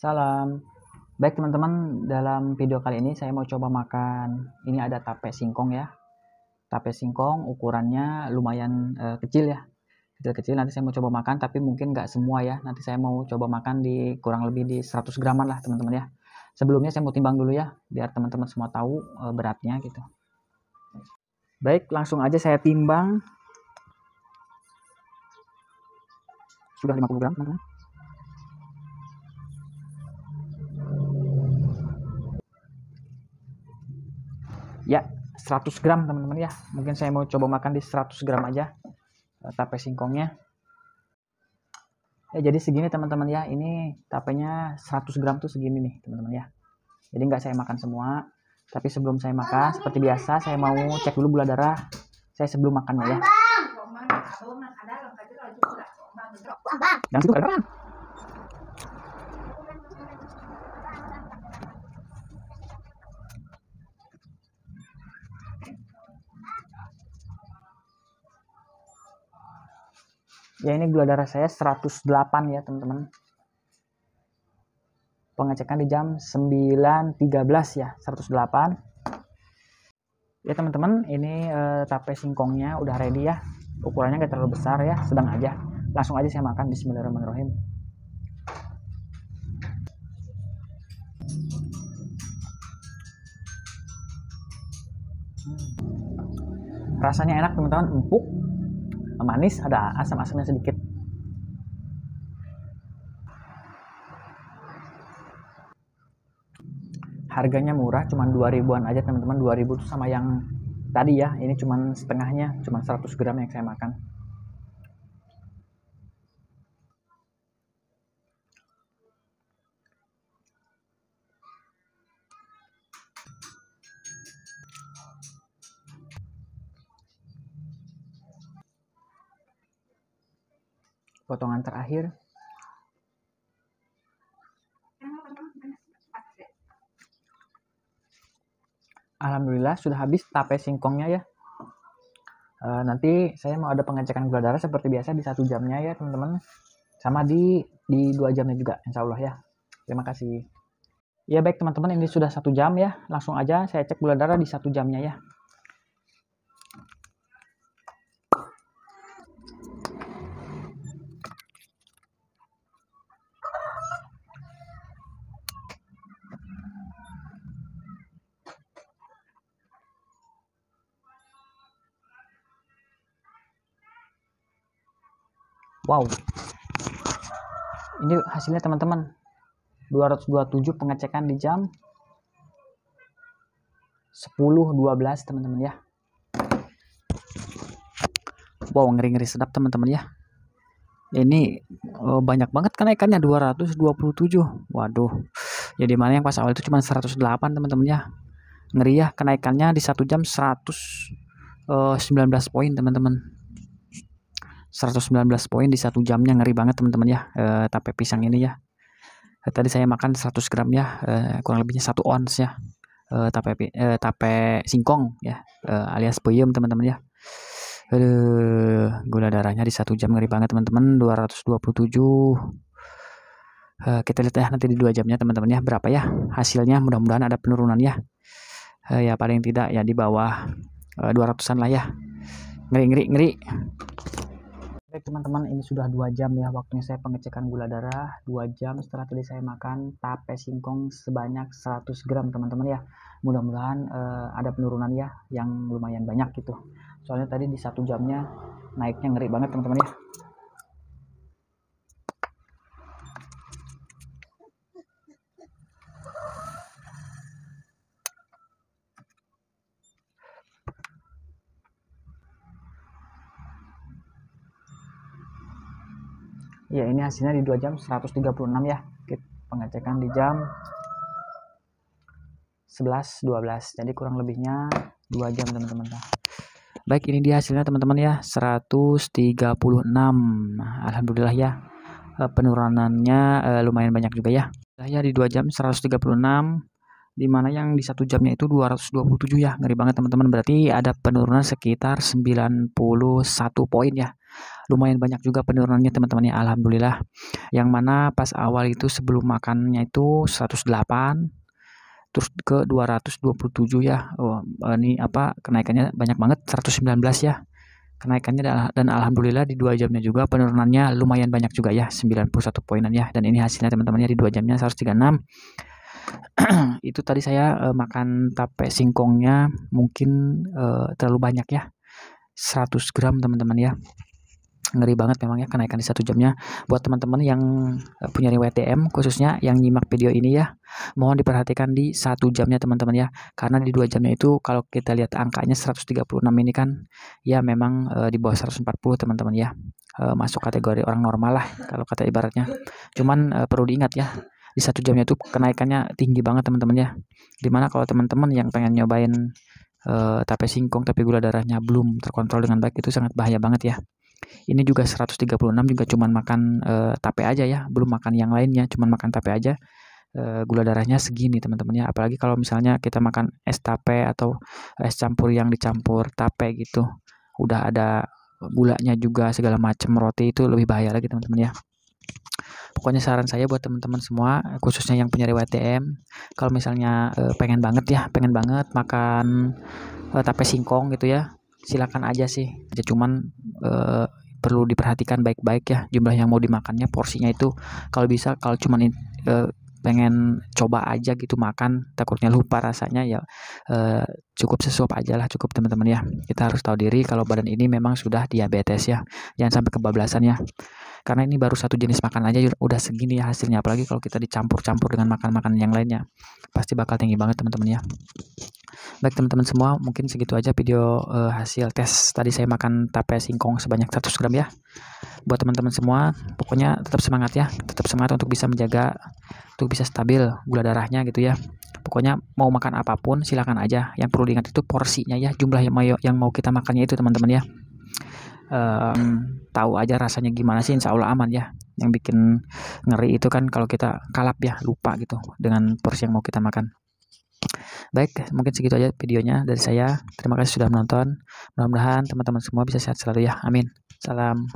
Salam. Baik teman-teman, dalam video kali ini saya mau coba makan. Ini ada tape singkong ya. Tape singkong ukurannya lumayan kecil ya. Kecil-kecil, nanti saya mau coba makan, tapi mungkin nggak semua ya. Nanti saya mau coba makan di kurang lebih di 100 graman lah teman-teman ya. Sebelumnya saya mau timbang dulu ya, biar teman-teman semua tahu beratnya gitu. Baik, langsung aja saya timbang. Sudah 50 gram teman-teman. Ya, 100 gram teman-teman ya. Mungkin saya mau coba makan di 100 gram aja tape singkongnya. Ya, jadi segini teman-teman ya. Ini tapenya 100 gram tuh segini nih teman-teman ya. Jadi nggak saya makan semua. Tapi sebelum saya makan, seperti biasa saya mau cek dulu gula darah saya sebelum makannya ya. Yang situ kedengeran. Ya, ini gula darah saya 108 ya teman-teman. Pengecekan di jam 9.13 ya, 108. Ya teman-teman, ini tape singkongnya udah ready ya. Ukurannya gak terlalu besar ya, sedang aja. Langsung aja saya makan. Bismillahirrahmanirrahim. Rasanya enak teman-teman, empuk, manis, ada asam-asamnya sedikit. Harganya murah, cuman 2000-an aja teman-teman. 2000 tuh sama yang tadi ya. Ini cuman setengahnya, cuman 100 gram yang saya makan. Potongan terakhir. Alhamdulillah sudah habis tape singkongnya ya. Nanti saya mau ada pengecekan gula darah seperti biasa di 1 jamnya ya teman-teman. Sama di 2 jamnya juga insya Allah ya. Terima kasih. Ya baik teman-teman, ini sudah 1 jam ya. Langsung aja saya cek gula darah di 1 jamnya ya. Wow, ini hasilnya teman-teman, 227 pengecekan di jam 10.12 teman-teman ya. Wow, ngeri-ngeri sedap teman-teman ya. Ini banyak banget kenaikannya, 227. Waduh, jadi mana yang pas awal itu cuma 108 teman-teman ya. Ngeri ya, kenaikannya di 1 jam 119 poin teman-teman. 119 poin di 1 jamnya, ngeri banget teman-teman ya. Tape pisang ini ya. Tadi saya makan 100 gram ya, kurang lebihnya 1 ons ya. Tape singkong ya, alias peyem teman-teman ya. Gula darahnya di 1 jam ngeri banget teman-teman, 227. Kita lihat ya nanti di 2 jamnya teman-teman ya, berapa ya hasilnya. Mudah-mudahan ada penurunan ya. Ya paling tidak ya di bawah 200-an lah ya. Ngeri. Baik teman-teman, ini sudah 2 jam ya waktunya saya pengecekan gula darah. 2 jam setelah tadi saya makan tape singkong sebanyak 100 gram teman-teman ya. Mudah-mudahan ada penurunan ya, yang lumayan banyak gitu. Soalnya tadi di 1 jamnya naiknya ngeri banget teman-teman ya. Ya, ini hasilnya di 2 jam 136 ya. Pengecekan di jam 11.12. Jadi kurang lebihnya 2 jam teman-teman. Baik, ini dia hasilnya teman-teman ya, 136. Alhamdulillah ya. Penurunannya lumayan banyak juga ya. Ya di 2 jam 136. Dimana yang di 1 jamnya itu 227 ya. Ngeri banget teman-teman. Berarti ada penurunan sekitar 91 poin ya. lumayan banyak juga penurunannya teman-teman ya, alhamdulillah. Yang mana pas awal itu sebelum makannya itu 108, terus ke 227 ya. Ini apa kenaikannya banyak banget, 119 ya kenaikannya, dan alhamdulillah di 2 jamnya juga penurunannya lumayan banyak juga ya, 91 poinan ya. Dan ini hasilnya teman-teman ya, di 2 jamnya 136. Itu tadi saya makan tape singkongnya mungkin terlalu banyak ya, 100 gram teman-teman ya. Ngeri banget memang ya kenaikan di 1 jamnya. Buat teman-teman yang punya riwayat DM, khususnya yang nyimak video ini ya, mohon diperhatikan di 1 jamnya teman-teman ya, karena di 2 jamnya itu kalau kita lihat angkanya 136 ini kan ya memang di bawah 140 teman-teman ya, masuk kategori orang normal lah kalau kata ibaratnya. Cuman perlu diingat ya, di 1 jamnya itu kenaikannya tinggi banget teman-teman ya, dimana kalau teman-teman yang pengen nyobain tape singkong tapi gula darahnya belum terkontrol dengan baik, itu sangat bahaya banget ya. Ini juga 136 juga cuman makan tape aja ya, belum makan yang lainnya, cuman makan tape aja. Gula darahnya segini teman-teman ya. Apalagi kalau misalnya kita makan es tape atau es campur yang dicampur tape gitu, udah ada gulanya juga segala macam, roti, itu lebih bahaya lagi teman-teman ya. Pokoknya saran saya buat teman-teman semua, khususnya yang punya riwayat DM, kalau misalnya pengen banget makan tape singkong gitu ya, silakan aja sih. Cuman perlu diperhatikan baik-baik ya, jumlah yang mau dimakannya, porsinya itu kalau bisa, kalau cuman pengen coba aja gitu makan, takutnya lupa rasanya ya, cukup sesuap aja lah, cukup teman-teman ya. Kita harus tahu diri kalau badan ini memang sudah diabetes ya, jangan sampai kebablasan ya, karena ini baru satu jenis makan aja udah segini ya hasilnya, apalagi kalau kita dicampur-campur dengan makan-makan yang lainnya, pasti bakal tinggi banget teman-teman ya. Baik teman-teman semua, mungkin segitu aja video hasil tes tadi saya makan tape singkong sebanyak 100 gram ya. Buat teman-teman semua, pokoknya tetap semangat ya, tetap semangat untuk bisa menjaga, untuk bisa stabil gula darahnya gitu ya. Pokoknya mau makan apapun silakan aja, yang perlu diingat itu porsinya ya, jumlah yang mau kita makannya itu teman-teman ya. Tahu aja rasanya gimana sih, insya Allah aman ya. Yang bikin ngeri itu kan kalau kita kalap ya, lupa gitu dengan porsi yang mau kita makan. Baik, mungkin segitu aja videonya dari saya. Terima kasih sudah menonton. Mudah-mudahan teman-teman semua bisa sehat selalu ya. Amin. Salam.